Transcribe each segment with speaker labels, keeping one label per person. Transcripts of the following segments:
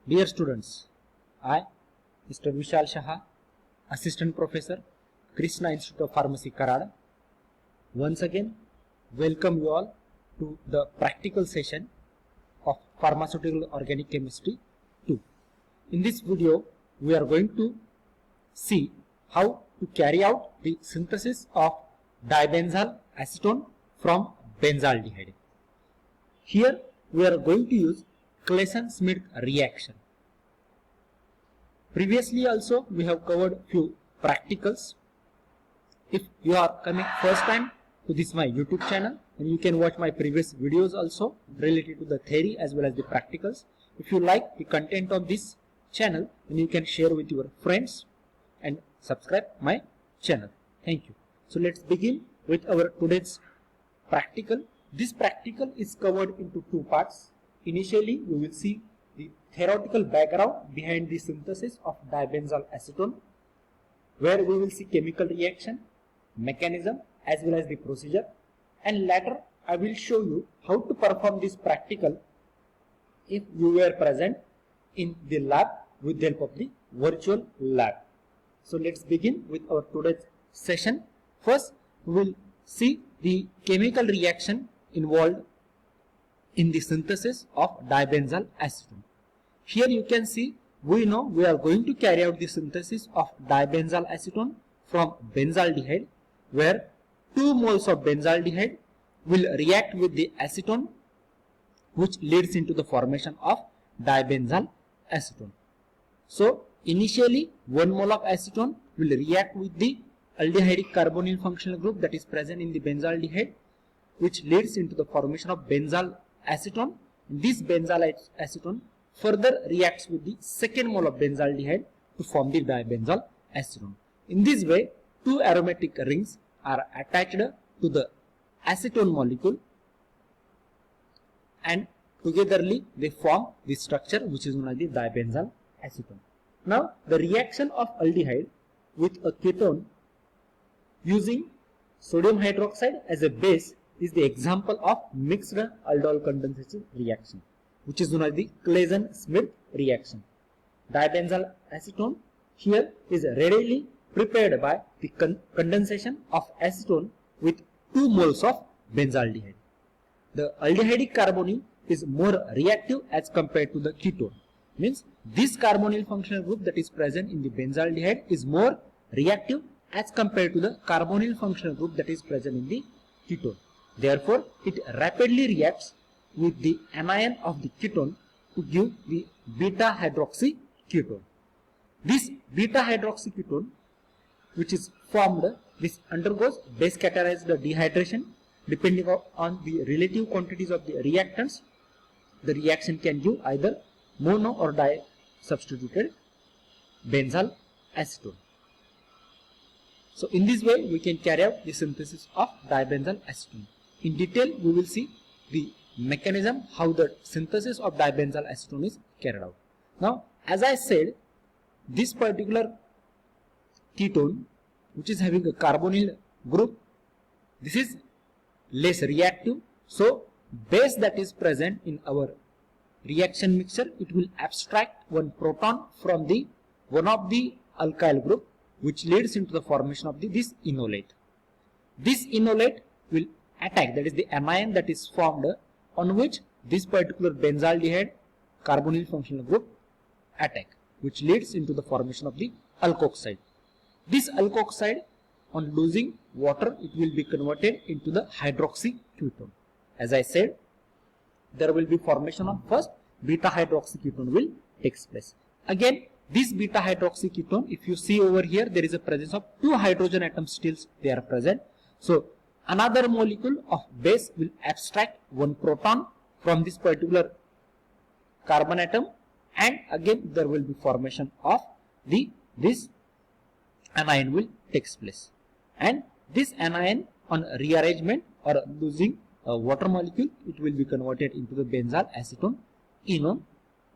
Speaker 1: Dear students, I, Mr. Vishal Shah, Assistant Professor, Krishna Institute of Pharmacy, Karad, once again welcome you all to the practical session of Pharmaceutical Organic Chemistry 2. In this video, we are going to see how to carry out the synthesis of dibenzyl acetone from benzaldehyde. Here we are going to use Claisen-Smith reaction. Previously also we have covered few practicals. If you are coming first time to this my YouTube channel, then you can watch my previous videos also related to the theory as well as the practicals. If you like the content of this channel, then you can share with your friends and subscribe my channel. Thank you. So let's begin with our today's practical. This practical is covered into two parts. Initially, we will see the theoretical background behind the synthesis of dibenzyl acetone, where we will see chemical reaction, mechanism as well as the procedure, and later I will show you how to perform this practical if you were present in the lab with the help of the virtual lab. So let's begin with our today's session. First, we will see the chemical reaction involved in the synthesis of dibenzyl acetone. Here you can see we know we are going to carry out the synthesis of dibenzyl acetone from benzaldehyde, where 2 moles of benzaldehyde will react with the acetone, which leads into the formation of dibenzyl acetone. So initially 1 mole of acetone will react with the aldehydic carbonyl functional group that is present in the benzaldehyde, which leads into the formation of benzyl acetone. This benzyl acetone further reacts with the 2nd mole of benzaldehyde to form the dibenzyl acetone. In this way, 2 aromatic rings are attached to the acetone molecule and togetherly they form the structure which is known as the dibenzyl acetone. Now, the reaction of aldehyde with a ketone using sodium hydroxide as a base is the example of mixed aldol condensation reaction, which is known as the Claisen-Smith reaction. Dibenzyl acetone here is readily prepared by the condensation of acetone with 2 moles of benzaldehyde. The aldehydic carbonyl is more reactive as compared to the ketone. Means this carbonyl functional group that is present in the benzaldehyde is more reactive as compared to the carbonyl functional group that is present in the ketone. Therefore, it rapidly reacts with the anion of the ketone to give the beta hydroxy ketone. This beta hydroxy ketone, which is formed, this undergoes base catalyzed dehydration. Depending on the relative quantities of the reactants, the reaction can give either mono or di substituted benzyl acetone. So in this way we can carry out the synthesis of dibenzyl acetone. In detail we will see the mechanism how the synthesis of dibenzyl acetone is carried out. Now, as I said, this particular ketone, which is having a carbonyl group, this is less reactive. So base that is present in our reaction mixture, it will abstract one proton from the one of the alkyl group, which leads into the formation of this enolate. This enolate will attack, that is the anion that is formed on which this particular benzaldehyde carbonyl functional group attack, which leads into the formation of the alkoxide. This alkoxide, on losing water, it will be converted into the hydroxy ketone. As I said, there will be formation of first beta hydroxy ketone will takes place. Again, this beta hydroxy ketone, if you see over here, there is a presence of 2 hydrogen atoms still they are present. So another molecule of base will abstract one proton from this particular carbon atom, and again there will be formation of this anion will takes place, and this anion on rearrangement or losing a water molecule, it will be converted into the benzyl acetone enone.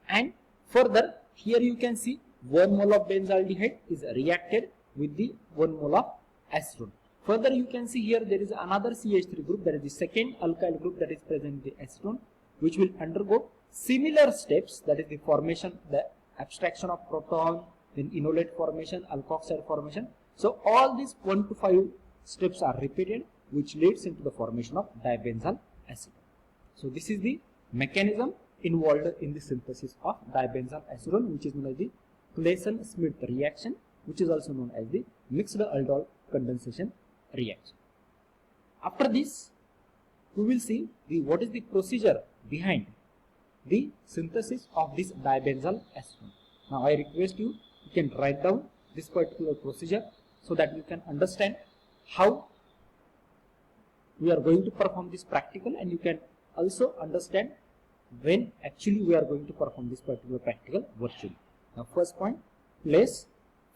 Speaker 1: And further here you can see 1 mole of benzaldehyde is reacted with the 1 mole of acetone. Further you can see here there is another CH3 group, that is the second alkyl group that is present in the acetone, which will undergo similar steps, that is the formation, the abstraction of proton, then enolate formation, alkoxide formation. So all these 1 to 5 steps are repeated, which leads into the formation of dibenzyl acetone. So this is the mechanism involved in the synthesis of dibenzyl acetone, which is known as the Claisen-Smith reaction, which is also known as the mixed aldol condensation reaction. After this, we will see what is the procedure behind the synthesis of this dibenzyl acetone. Now I request you can write down this particular procedure so that you can understand how we are going to perform this practical, and you can also understand when actually we are going to perform this particular practical virtually. Now first point, place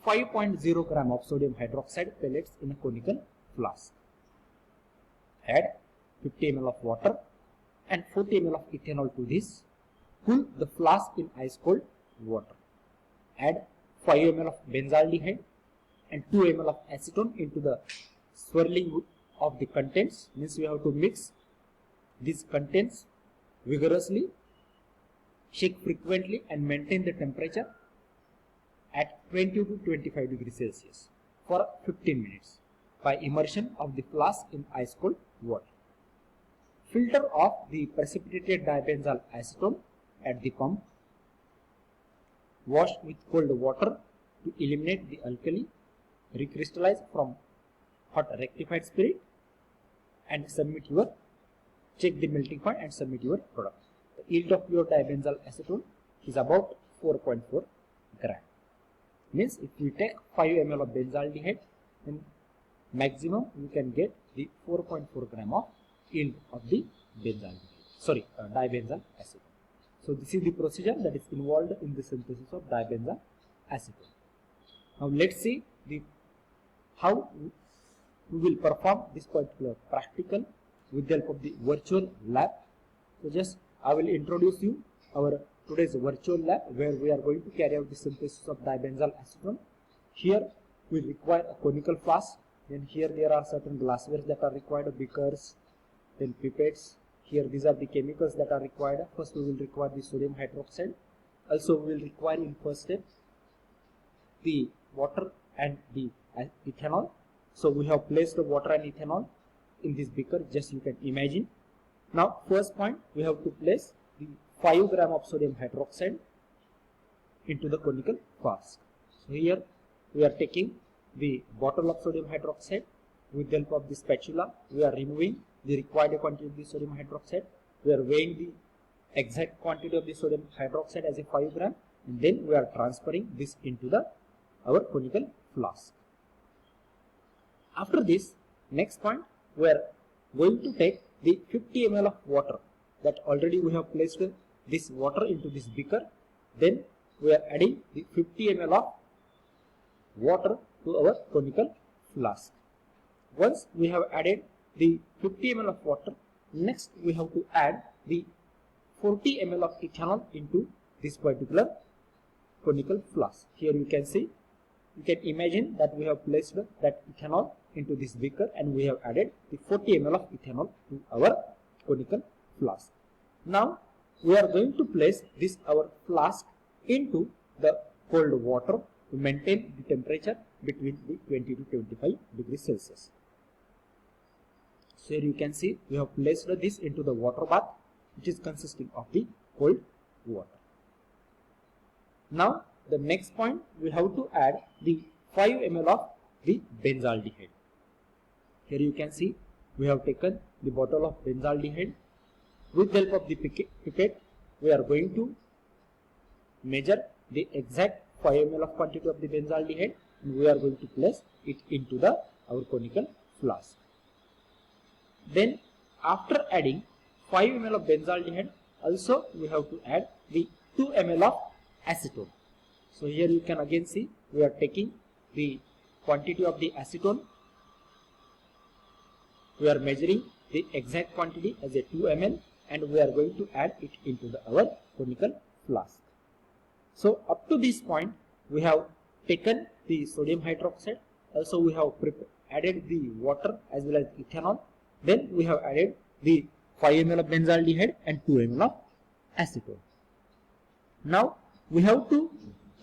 Speaker 1: 5.0 gram of sodium hydroxide pellets in a conical flask. Add 50 ml of water and 40 ml of ethanol to this. Cool the flask in ice cold water. Add 5 ml of benzaldehyde and 2 ml of acetone into the swirling of the contents. Means we have to mix these contents vigorously, shake frequently, and maintain the temperature at 20 to 25 degrees Celsius for 15 minutes by immersion of the flask in ice cold water. Filter off the precipitated dibenzyl acetone at the pump. Wash with cold water to eliminate the alkali. Recrystallize from hot rectified spirit and submit your, check the melting point and submit your product. The yield of pure dibenzyl acetone is about 4.4 gram. Means if we take 5 ml of benzaldehyde, then maximum you can get the 4.4 gram of yield of the dibenzyl acetone. So this is the procedure that is involved in the synthesis of dibenzyl acetone. Now let's see how we will perform this particular practical with the help of the virtual lab. So just I will introduce you our today's virtual lab, where we are going to carry out the synthesis of dibenzyl acetone. Here we require a conical flask. Then here there are certain glasswares that are required, beakers, then pipettes. Here these are the chemicals that are required. First we will require the sodium hydroxide. Also we will require in first step the water and the ethanol. So we have placed the water and ethanol in this beaker, just you can imagine. Now first point, we have to place the 5 gram of sodium hydroxide into the conical flask. So here we are taking the bottle of sodium hydroxide. With the help of the spatula, we are removing the required quantity of the sodium hydroxide. We are weighing the exact quantity of the sodium hydroxide as a 5 gram, and then we are transferring this into our conical flask. After this, next point, we are going to take the 50 ml of water that already we have placed this water into this beaker. Then we are adding the 50 ml of water to our conical flask. Once we have added the 50 ml of water, next we have to add the 40 ml of ethanol into this particular conical flask. Here you can see, you can imagine that we have placed that ethanol into this beaker and we have added the 40 ml of ethanol to our conical flask. Now we are going to place this our flask into the cold water to maintain the temperature between the 20 to 25 degrees Celsius. So here you can see we have placed this into the water bath, which is consisting of the cold water. Now the next point, we have to add the 5 ml of the benzaldehyde. Here you can see we have taken the bottle of benzaldehyde. With the help of the pipette, we are going to measure the exact 5 ml of quantity of the benzaldehyde, and we are going to place it into our conical flask. Then after adding 5 ml of benzaldehyde, also we have to add the 2 ml of acetone. So here you can again see we are taking the quantity of the acetone. We are measuring the exact quantity as a 2 ml and we are going to add it into our conical flask. So up to this point we have taken the sodium hydroxide, also we have added the water as well as ethanol. Then we have added the 5 ml of benzaldehyde and 2 ml of acetone. Now we have to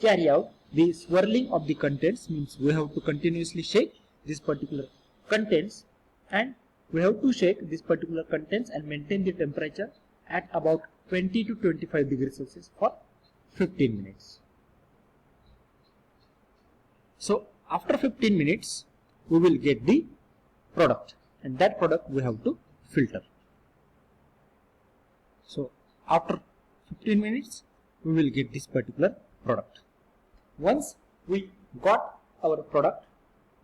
Speaker 1: carry out the swirling of the contents, means we have to continuously shake this particular contents, and we have to shake this particular contents and maintain the temperature at about 20 to 25 degrees Celsius for 15 minutes. So after 15 minutes we will get the product, and that product we have to filter. So after 15 minutes we will get this particular product. Once we got our product,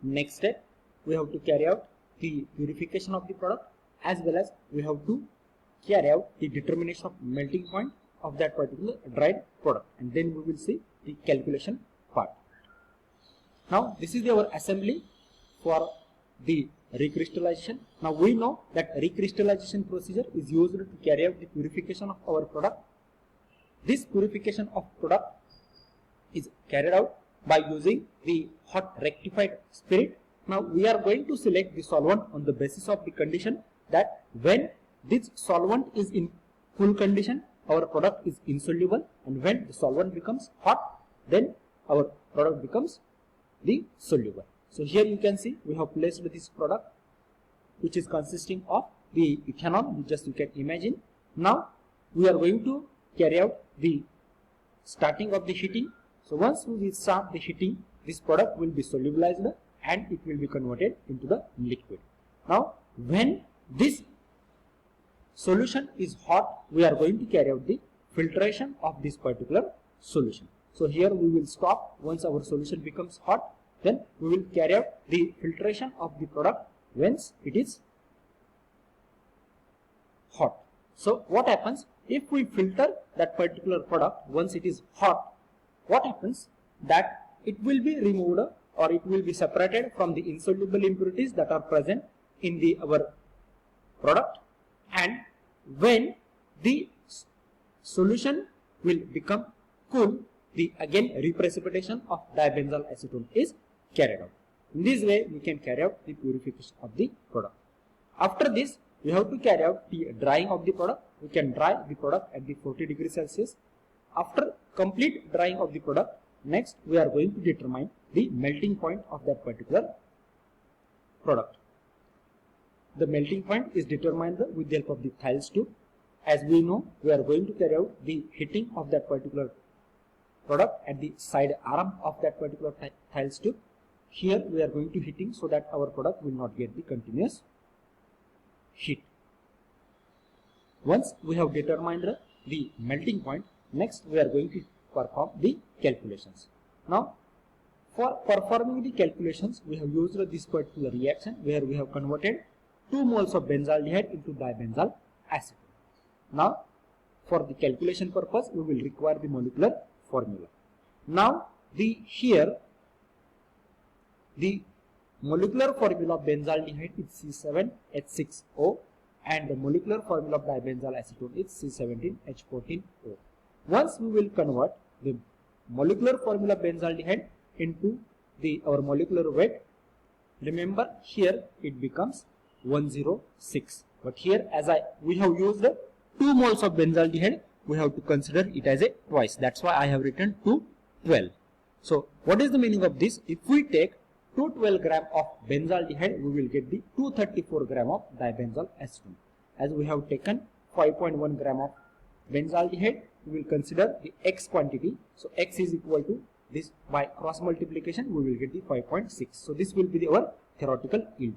Speaker 1: next step we have to carry out the purification of the product, as well as we have to carry out the determination of melting point of that particular dried product, and then we will see the calculation part. Now this is our assembly for the recrystallization. Now we know that recrystallization procedure is used to carry out the purification of our product. This purification of product is carried out by using the hot rectified spirit. Now we are going to select the solvent on the basis of the condition that when this solvent is in cool condition, our product is insoluble, and when the solvent becomes hot, then our product becomes the soluble. So here you can see we have placed this product, which is consisting of the ethanol, just you can imagine. Now we are going to carry out the starting of the heating. So once we start the heating, this product will be solubilized and it will be converted into the liquid. Now when this solution is hot, we are going to carry out the filtration of this particular solution. So here we will stop once our solution becomes hot, then we will carry out the filtration of the product once it is hot. So what happens if we filter that particular product once it is hot? What happens that it will be removed or it will be separated from the insoluble impurities that are present in our product, and when the solution will become cool, the again reprecipitation of dibenzyl acetone is carried out. In this way we can carry out the purification of the product. After this we have to carry out the drying of the product. We can dry the product at the 40 degrees Celsius. After complete drying of the product, next we are going to determine the melting point of that particular product. The melting point is determined with the help of the Thales tube. As we know, we are going to carry out the heating of that particular product at the side arm of that particular Thales tube. Here we are going to heating so that our product will not get the continuous heat. Once we have determined the melting point, next we are going to perform the calculations. Now for performing the calculations, we have used this particular reaction where we have converted 2 moles of benzaldehyde into dibenzyl acetone. Now for the calculation purpose we will require the molecular formula. Now here the molecular formula of benzaldehyde is C7H6O and the molecular formula of dibenzyl acetone is C17H14O. Once we will convert the molecular formula of benzaldehyde into our molecular weight, remember here it becomes 106, but here as we have used 2 moles of benzaldehyde, we have to consider it as a twice. That's why I have written 212. So what is the meaning of this? If we take 212 gram of benzaldehyde, we will get the 234 gram of dibenzyl acetone. As we have taken 5.1 gram of benzaldehyde, we will consider the X quantity. So X is equal to this, by cross multiplication we will get the 5.6. So this will be our theoretical yield.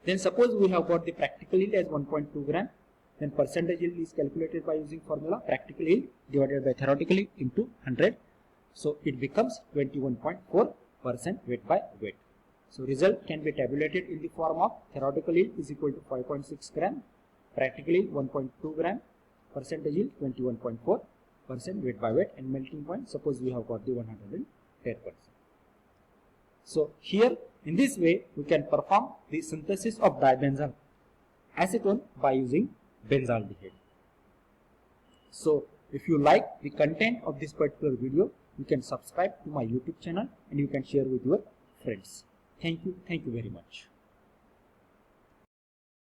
Speaker 1: Then suppose we have got the practical yield as 1.2 gram. Then percentage yield is calculated by using formula practical yield divided by theoretical yield into 100. So it becomes 21.4% weight by weight. So result can be tabulated in the form of theoretical yield is equal to 5.6 gram, practical yield 1.2 gram, percentage yield 21.4% weight by weight, and melting point suppose we have got the 110%. So here in this way we can perform the synthesis of dibenzyl acetone by using benzaldehyde. So if you like the content of this particular video, you can subscribe to my YouTube channel and you can share with your friends. Thank you very much.